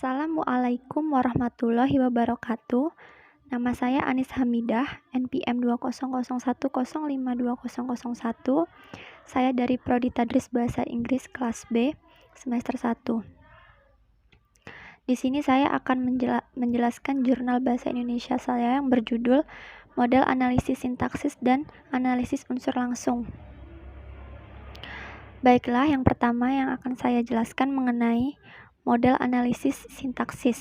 Assalamualaikum warahmatullahi wabarakatuh. Nama saya Anis Hamidah, NPM 20010520001. Saya dari Prodi Tadris Bahasa Inggris kelas B, semester 1. Di sini saya akan menjelaskan jurnal bahasa Indonesia saya yang berjudul Model Analisis Sintaksis dan Analisis Unsur Langsung. Baiklah, yang pertama yang akan saya jelaskan mengenai model analisis sintaksis.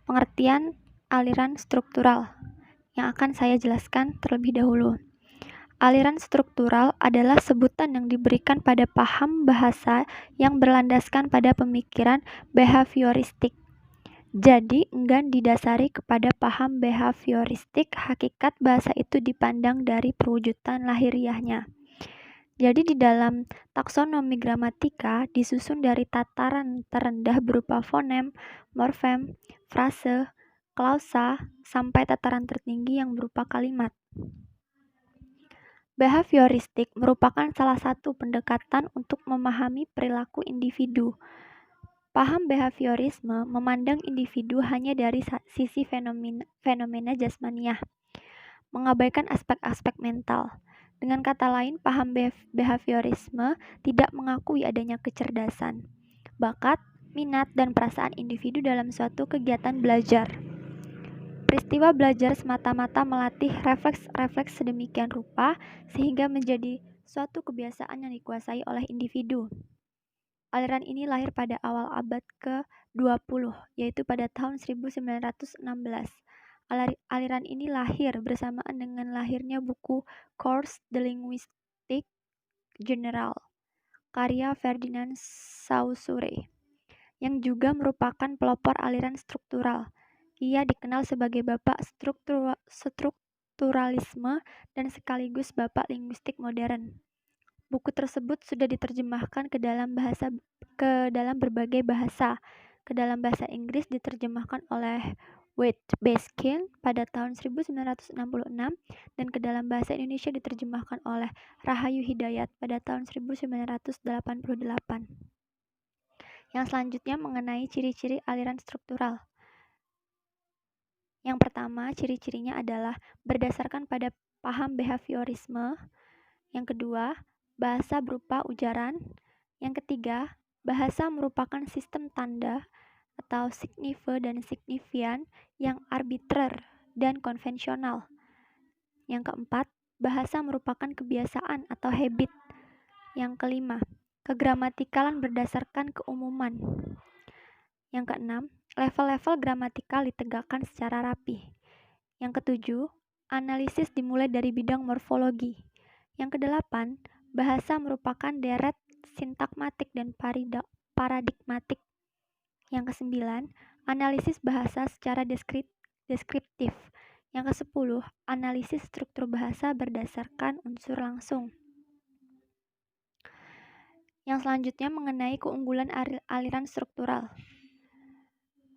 Pengertian aliran struktural yang akan saya jelaskan terlebih dahulu. Aliran struktural adalah sebutan yang diberikan pada paham bahasa yang berlandaskan pada pemikiran behavioristik. Jadi, enggan didasari kepada paham behavioristik, hakikat bahasa itu dipandang dari perwujudan lahiriahnya. Jadi di dalam taksonomi gramatika disusun dari tataran terendah berupa fonem, morfem, frase, klausa, sampai tataran tertinggi yang berupa kalimat. Behavioristik merupakan salah satu pendekatan untuk memahami perilaku individu. Paham behaviorisme memandang individu hanya dari sisi fenomena jasmaniah, mengabaikan aspek-aspek mental. Dengan kata lain, paham behaviorisme tidak mengakui adanya kecerdasan, bakat, minat, dan perasaan individu dalam suatu kegiatan belajar. Peristiwa belajar semata-mata melatih refleks-refleks sedemikian rupa sehingga menjadi suatu kebiasaan yang dikuasai oleh individu. Aliran ini lahir pada awal abad ke-20, yaitu pada tahun 1916. Aliran ini lahir bersamaan dengan lahirnya buku Cours de Linguistique Générale, karya Ferdinand Saussure, yang juga merupakan pelopor aliran struktural. Ia dikenal sebagai bapak strukturalisme dan sekaligus bapak linguistik modern. Buku tersebut sudah diterjemahkan ke dalam berbagai bahasa. Ke dalam bahasa Inggris diterjemahkan oleh Wade Baskin pada tahun 1966 dan ke dalam bahasa Indonesia diterjemahkan oleh Rahayu Hidayat pada tahun 1988. Yang selanjutnya mengenai ciri-ciri aliran struktural. Yang pertama, ciri-cirinya adalah berdasarkan pada paham behaviorisme. Yang kedua, bahasa berupa ujaran. Yang ketiga, bahasa merupakan sistem tanda atau signife dan signifian yang arbitrer dan konvensional. Yang keempat, bahasa merupakan kebiasaan atau habit. Yang kelima, kegramatikalan berdasarkan keumuman. Yang keenam, level-level gramatikal ditegakkan secara rapi. Yang ketujuh, analisis dimulai dari bidang morfologi. Yang kedelapan, bahasa merupakan deret sintakmatik dan paradigmatik. Yang kesembilan, analisis bahasa secara deskriptif. Yang kesepuluh, analisis struktur bahasa berdasarkan unsur langsung. Yang selanjutnya mengenai keunggulan aliran struktural.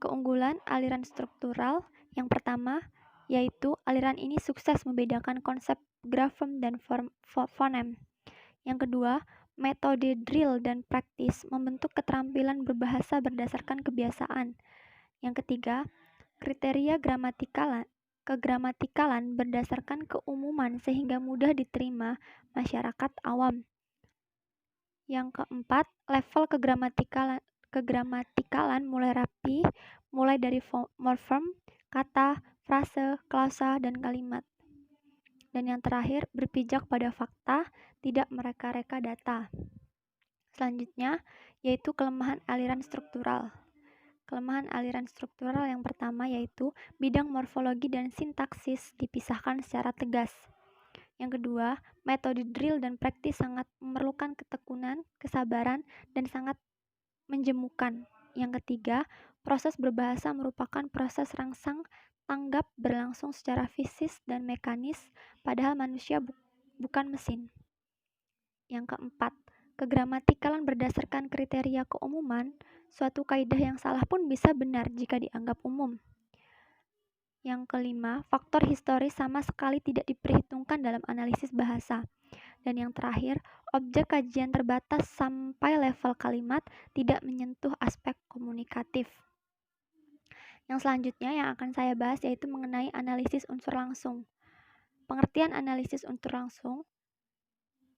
Keunggulan aliran struktural yang pertama, yaitu aliran ini sukses membedakan konsep grafem dan fonem. Yang kedua, metode drill dan praktis membentuk keterampilan berbahasa berdasarkan kebiasaan. Yang ketiga, kriteria kegramatikalan berdasarkan keumuman sehingga mudah diterima masyarakat awam. Yang keempat, level kegramatikalan mulai rapi, mulai dari morfem, kata, frase, klausa, dan kalimat. Dan yang terakhir, berpijak pada fakta, tidak mereka-reka data. Selanjutnya, yaitu kelemahan aliran struktural. Kelemahan aliran struktural yang pertama yaitu bidang morfologi dan sintaksis dipisahkan secara tegas. Yang kedua, metode drill dan praktis sangat memerlukan ketekunan, kesabaran, dan sangat menjemukan. Yang ketiga, proses berbahasa merupakan proses rangsang tanggap berlangsung secara fisis dan mekanis, padahal manusia bukan mesin. Yang keempat, kegramatikalan berdasarkan kriteria keumuman, suatu kaidah yang salah pun bisa benar jika dianggap umum. Yang kelima, faktor historis sama sekali tidak diperhitungkan dalam analisis bahasa. Dan yang terakhir, objek kajian terbatas sampai level kalimat, tidak menyentuh aspek komunikatif. Yang selanjutnya yang akan saya bahas yaitu mengenai analisis unsur langsung. Pengertian analisis unsur langsung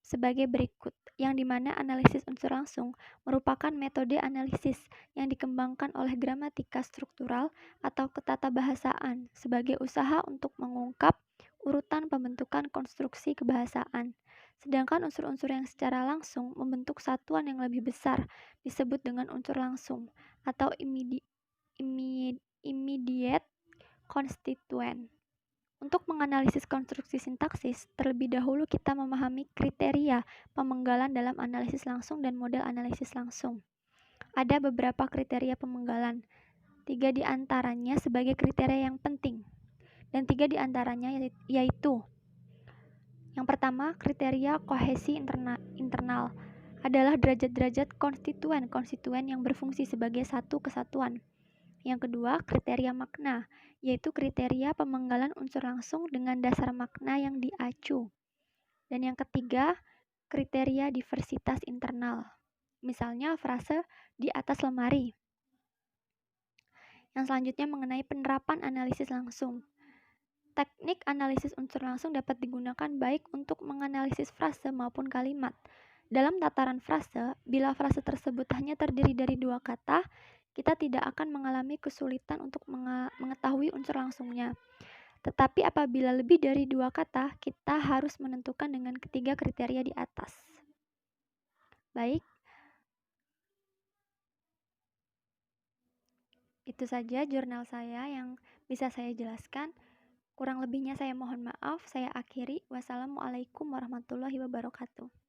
sebagai berikut, yang dimana analisis unsur langsung merupakan metode analisis yang dikembangkan oleh gramatika struktural atau ketatabahasaan sebagai usaha untuk mengungkap urutan pembentukan konstruksi kebahasaan. Sedangkan unsur-unsur yang secara langsung membentuk satuan yang lebih besar disebut dengan unsur langsung atau immediate constituent. Untuk menganalisis konstruksi sintaksis, terlebih dahulu kita memahami kriteria pemenggalan dalam analisis langsung dan model analisis langsung. Ada beberapa kriteria pemenggalan, 3 di antaranya sebagai kriteria yang penting, dan 3 di antaranya yaitu: yang pertama, kriteria kohesi internal adalah derajat-derajat konstituen yang berfungsi sebagai satu kesatuan. Yang kedua, kriteria makna, yaitu kriteria pemenggalan unsur langsung dengan dasar makna yang diacu. Dan yang ketiga, kriteria diversitas internal. Misalnya frase di atas lemari. Yang selanjutnya mengenai penerapan analisis langsung. Teknik analisis unsur langsung dapat digunakan baik untuk menganalisis frase maupun kalimat. Dalam tataran frase, bila frase tersebut hanya terdiri dari 2 kata, kita tidak akan mengalami kesulitan untuk mengetahui unsur langsungnya. Tetapi apabila lebih dari 2 kata, kita harus menentukan dengan ketiga kriteria di atas. Baik, itu saja jurnal saya yang bisa saya jelaskan. Kurang lebihnya saya mohon maaf. Saya akhiri. Wassalamualaikum warahmatullahi wabarakatuh.